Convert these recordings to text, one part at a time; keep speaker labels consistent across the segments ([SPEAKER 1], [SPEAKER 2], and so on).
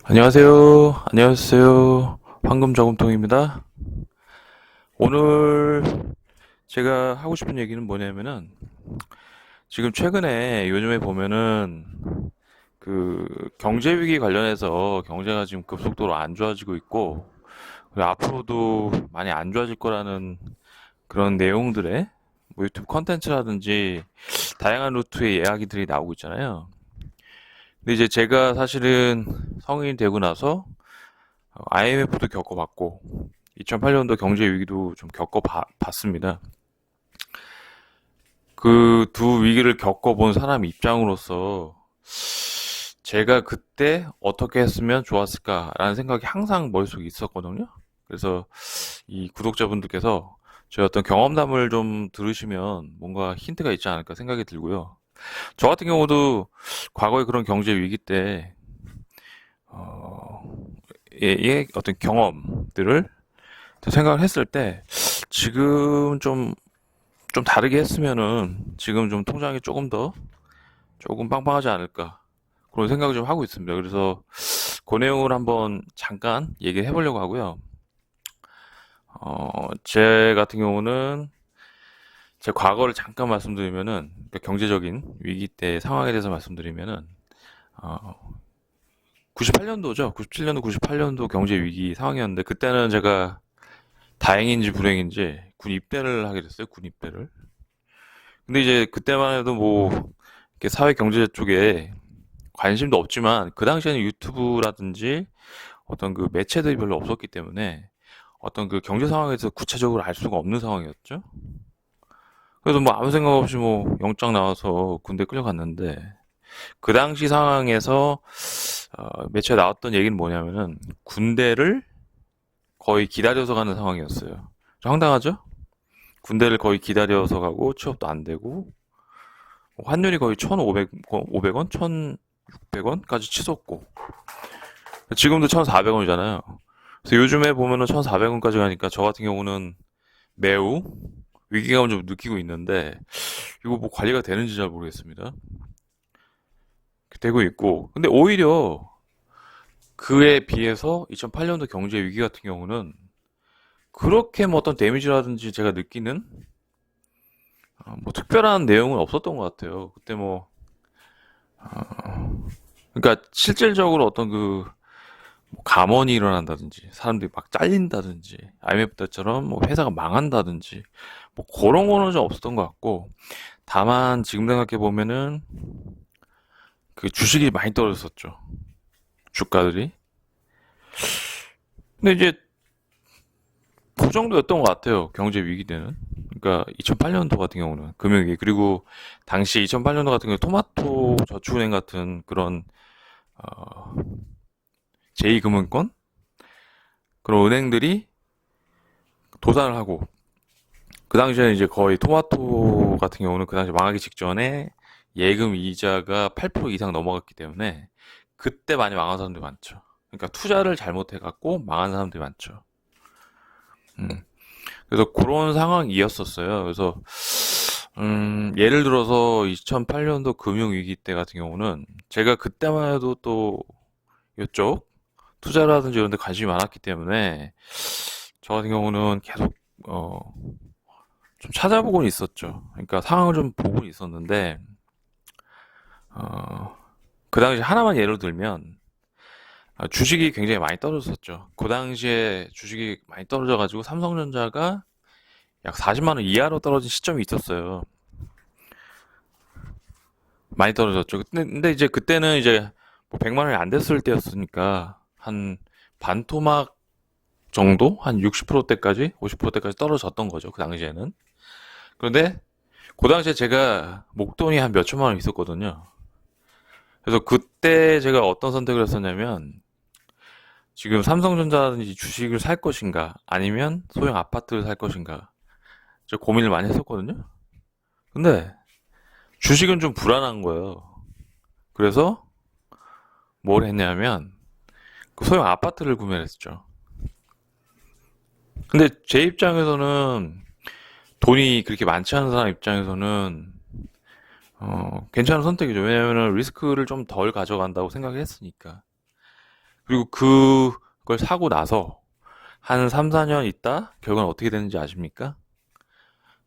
[SPEAKER 1] 안녕하세요. 안녕하세요. 황금저금통입니다. 오늘 제가 하고 싶은 얘기는 뭐냐면은 지금 최근에 요즘에 보면은 그 경제 위기 관련해서 경제가 지금 급속도로 안 좋아지고 있고 그리고 앞으로도 많이 안 좋아질 거라는 그런 내용들의 뭐 유튜브 컨텐츠라든지 다양한 루트의 이야기들이 나오고 있잖아요. 근데 이제 제가 사실은 성인이 되고 나서 IMF도 겪어봤고 2008년도 경제 위기도 좀 겪어봤습니다. 그 두 위기를 겪어본 사람 입장으로서 제가 그때 어떻게 했으면 좋았을까라는 생각이 항상 머릿속에 있었거든요. 그래서 이 구독자분들께서 제 어떤 경험담을 좀 들으시면 뭔가 힌트가 있지 않을까 생각이 들고요. 저 같은 경우도 과거에 그런 경제 위기 때 어, 의 어떤 경험들을 생각을 했을 때 지금 좀 다르게 했으면은 지금 좀 통장이 조금 빵빵하지 않을까 그런 생각을 좀 하고 있습니다. 그래서 그 내용을 한번 잠깐 얘기해 보려고 하고요. 제 같은 경우는 제 과거를 잠깐 말씀드리면은 그러니까 경제적인 위기 때 상황에 대해서 말씀드리면은 어, 98년도죠. 97년도, 98년도 경제 위기 상황이었는데 그때는 제가 다행인지 불행인지 군 입대를 하게 됐어요. 군 입대를. 근데 이제 그때만 해도 뭐 이렇게 사회 경제 쪽에 관심도 없지만 그 당시에는 유튜브라든지 어떤 그 매체들이 별로 없었기 때문에 어떤 그 경제 상황에서 구체적으로 알 수가 없는 상황이었죠. 그래서 뭐 아무 생각 없이 뭐 영장 나와서 군대 끌려갔는데 그 당시 상황에서 매체에 나왔던 얘기는 뭐냐면은 군대를 거의 기다려서 가는 상황이었어요. 좀 황당하죠? 군대를 거의 기다려서 가고 취업도 안 되고 환율이 거의 1,500원, 1,600원까지 치솟고 지금도 1,400원이잖아요. 그래서 요즘에 보면은 1,400원까지 가니까 저 같은 경우는 매우 위기감을 좀 느끼고 있는데 이거 뭐 관리가 되는지 잘 모르겠습니다. 되고 있고 근데 오히려 그에 비해서 2008년도 경제 위기 같은 경우는 그렇게 뭐 어떤 데미지라든지 제가 느끼는 뭐 특별한 내용은 없었던 것 같아요. 그때 뭐 그러니까 실질적으로 어떤 그뭐 감원이 일어난다든지 사람들이 막 잘린다든지 IMF 때처럼 뭐 회사가 망한다든지 뭐 그런 거는 좀 없었던 것 같고 다만 지금 생각해 보면은 그 주식이 많이 떨어졌었죠. 주가들이. 근데 이제 그 정도였던 것 같아요. 경제 위기 때는. 그러니까 2008년도 같은 경우는 금융위기 그리고 당시 2008년도 같은 경우 토마토 저축은행 같은 그런 어, 제2금융권 그런 은행들이 도산을 하고 그 당시에는 이제 거의 토마토 같은 경우는 그 당시 망하기 직전에 예금 이자가 8% 이상 넘어갔기 때문에 그때 많이 망한 사람들이 많죠. 그러니까 투자를 잘못해갖고 망한 사람들이 많죠. 음. 그래서 그런 상황이었었어요. 그래서 예를 들어서 2008년도 금융위기 때 같은 경우는 제가 그때만 해도 또 이쪽 투자라든지 이런 데 관심이 많았기 때문에 저 같은 경우는 계속 어, 좀 찾아보고는 있었죠. 그러니까 상황을 좀 보고 있었는데 어, 그 당시 하나만 예로 들면 주식이 굉장히 많이 떨어졌었죠. 그 당시에 주식이 많이 떨어져가지고 삼성전자가 약 40만 원 이하로 떨어진 시점이 있었어요. 많이 떨어졌죠. 근데 이제 그때는 이제 뭐 100만 원이 안 됐을 때였으니까 한 반토막 정도? 한 60%대까지, 50%대까지 떨어졌던 거죠. 그 당시에는. 그런데 그 당시에 제가 목돈이 한 몇천만 원 있었거든요. 그래서 그때 제가 어떤 선택을 했었냐면 지금 삼성전자라든지 주식을 살 것인가 아니면 소형 아파트를 살 것인가 저 고민을 많이 했었거든요. 근데 주식은 좀 불안한 거예요. 그래서 뭘 했냐면 그 소형 아파트를 구매를 했죠. 근데 제 입장에서는 돈이 그렇게 많지 않은 사람 입장에서는 괜찮은 선택이죠. 왜냐하면 리스크를 좀 덜 가져간다고 생각을 했으니까. 그리고 그걸 사고 나서 한 3, 4년 있다 결과는 어떻게 되는지 아십니까?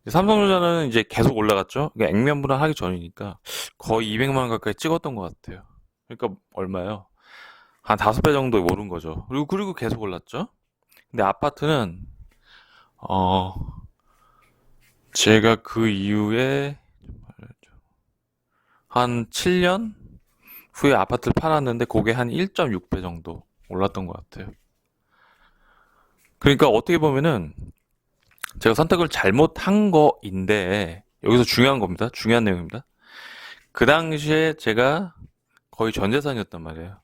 [SPEAKER 1] 삼성전자는 이제 계속 올라갔죠. 그러니까 액면분할하기 전이니까 거의 200만 원 가까이 찍었던 것 같아요. 그러니까 얼마요? 한 5배 정도 오른 거죠. 그리고 계속 올랐죠. 근데 아파트는 어 제가 그 이후에 한 7년 후에 아파트를 팔았는데 그게 한 1.6배 정도 올랐던 것 같아요. 그러니까 어떻게 보면은 제가 선택을 잘못한 거인데 여기서 중요한 겁니다. 중요한 내용입니다. 그 당시에 제가 거의 전 재산이었단 말이에요.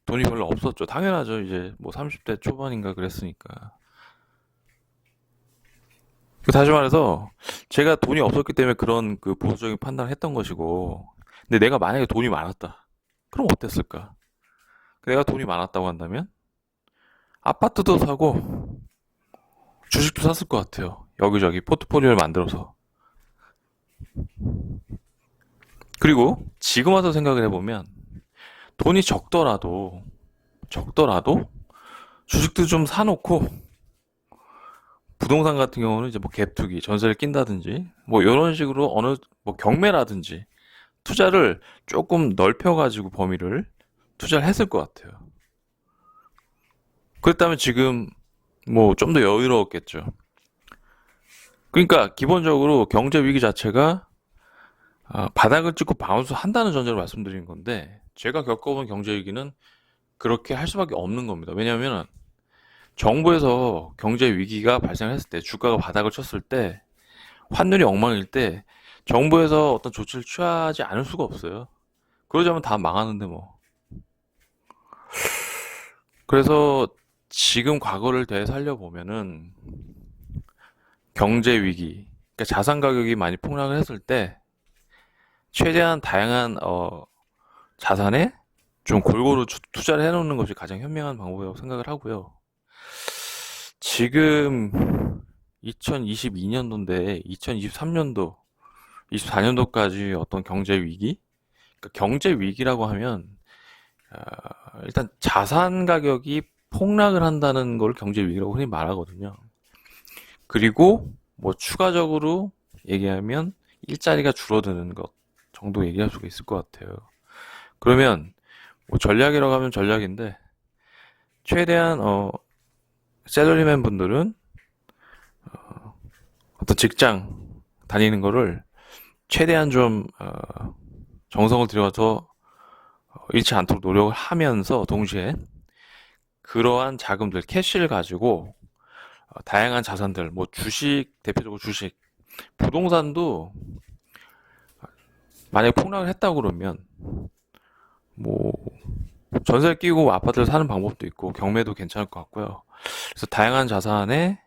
[SPEAKER 1] 돈이 별로 없었죠. 당연하죠. 이제 뭐 30대 초반인가 그랬으니까. 다시 말해서 제가 돈이 없었기 때문에 그런 그 보수적인 판단을 했던 것이고, 근데 내가 만약에 돈이 많았다. 그럼 어땠을까? 내가 돈이 많았다고 한다면 아파트도 사고 주식도 샀을 것 같아요. 여기저기 포트폴리오를 만들어서. 그리고 지금 와서 생각을 해보면 돈이 적더라도 주식도 좀 사놓고 부동산 같은 경우는 이제 뭐 갭투기, 전세를 낀다든지 뭐 이런 식으로 어느 뭐 경매라든지 투자를 조금 넓혀가지고 범위를 투자를 했을 것 같아요. 그랬다면 지금 뭐 좀 더 여유로웠겠죠. 그러니까 기본적으로 경제 위기 자체가 바닥을 찍고 바운스 한다는 전제로 말씀드린 건데 제가 겪어본 경제 위기는 그렇게 할 수밖에 없는 겁니다. 왜냐하면 정부에서 경제 위기가 발생했을 때 주가가 바닥을 쳤을 때 환율이 엉망일 때 정부에서 어떤 조치를 취하지 않을 수가 없어요. 그러자면 다 망하는데 뭐. 그래서 지금 과거를 되살려 보면은 경제 위기, 그러니까 자산 가격이 많이 폭락을 했을 때 최대한 다양한 자산에 좀 골고루 투자를 해놓는 것이 가장 현명한 방법이라고 생각을 하고요. 지금 2022년도인데 2023년도, 24년도까지 어떤 경제 위기? 그러니까 경제 위기라고 하면 일단 자산 가격이 폭락을 한다는 걸 경제 위기라고 흔히 말하거든요. 그리고 뭐 추가적으로 얘기하면 일자리가 줄어드는 것 정도 얘기할 수가 있을 것 같아요. 그러면 뭐 전략이라고 하면 전략인데 최대한 샐러리맨 분들은 어떤 직장 다니는 거를 최대한 좀 정성을 들여서 잃지 않도록 노력을 하면서 동시에 그러한 자금들 캐시를 가지고 다양한 자산들 뭐 주식 대표적으로 주식 부동산도 만약에 폭락을 했다고 그러면 뭐 전세 끼고 아파트를 사는 방법도 있고 경매도 괜찮을 것 같고요. 그래서 다양한 자산에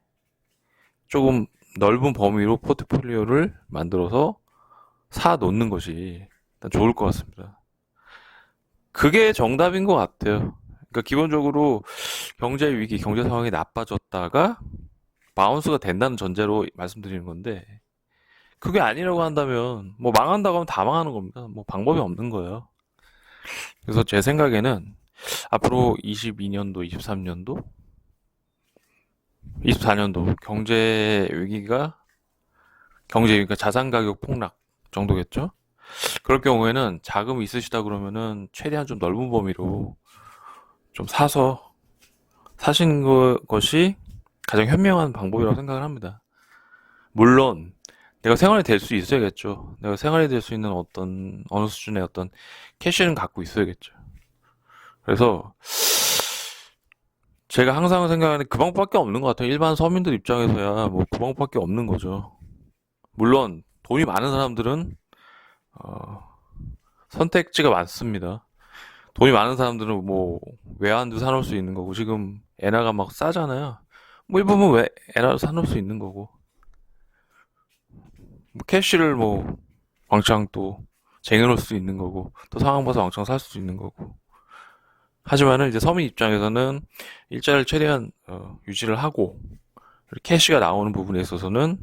[SPEAKER 1] 조금 넓은 범위로 포트폴리오를 만들어서 사 놓는 것이 일단 좋을 것 같습니다. 그게 정답인 것 같아요. 그러니까 기본적으로 경제 위기, 경제 상황이 나빠졌다가 바운스가 된다는 전제로 말씀드리는 건데 그게 아니라고 한다면 뭐 망한다고 하면 다 망하는 겁니다. 뭐 방법이 없는 거예요. 그래서 제 생각에는 앞으로 22년도, 23년도, 24년도 경제 위기가 자산 가격 폭락 정도겠죠? 그럴 경우에는 자금이 있으시다 그러면은 최대한 좀 넓은 범위로 좀 사서 사시는 것이 가장 현명한 방법이라고 생각을 합니다. 물론 내가 생활이 될 수 있어야겠죠. 내가 생활이 될 수 있는 어떤 어느 수준의 어떤 캐시는 갖고 있어야겠죠. 그래서 제가 항상 생각하는 그 방법밖에 없는 것 같아요. 일반 서민들 입장에서야 뭐 그 방법밖에 없는 거죠. 물론 돈이 많은 사람들은 어, 선택지가 많습니다. 돈이 많은 사람들은 뭐 외환도 사놓을 수 있는 거고 지금 엔화가 막 싸잖아요. 뭐 일부분 왜 엔화도 사놓을 수 있는 거고 뭐 캐시를 뭐 왕창 또 쟁여놓을 수 있는 거고 또 상황 봐서 왕창 살 수도 있는 거고 하지만은 이제 서민 입장에서는 일자리를 최대한 유지를 하고 캐시가 나오는 부분에 있어서는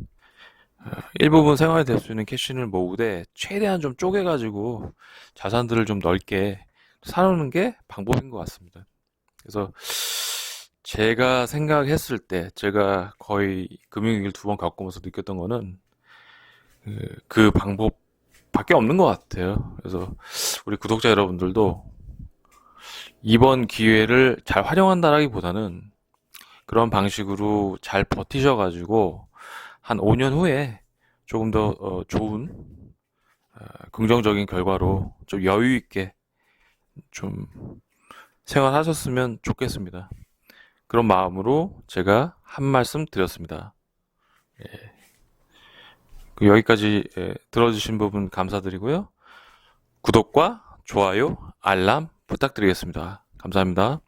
[SPEAKER 1] 일부분 생활이 될 수 있는 캐시를 모으되 최대한 좀 쪼개가지고 자산들을 좀 넓게 사는 게 방법인 것 같습니다. 그래서 제가 생각했을 때 제가 거의 금융위기를 두 번 겪으면서 느꼈던 거는 그 방법밖에 없는 것 같아요. 그래서 우리 구독자 여러분들도 이번 기회를 잘 활용한다라기보다는 그런 방식으로 잘 버티셔가지고 한 5년 후에 조금 더 좋은 긍정적인 결과로 좀 여유 있게 좀 생활하셨으면 좋겠습니다. 그런 마음으로 제가 한 말씀 드렸습니다. 여기까지 들어주신 부분 감사드리고요. 구독과 좋아요, 알람 부탁드리겠습니다. 감사합니다.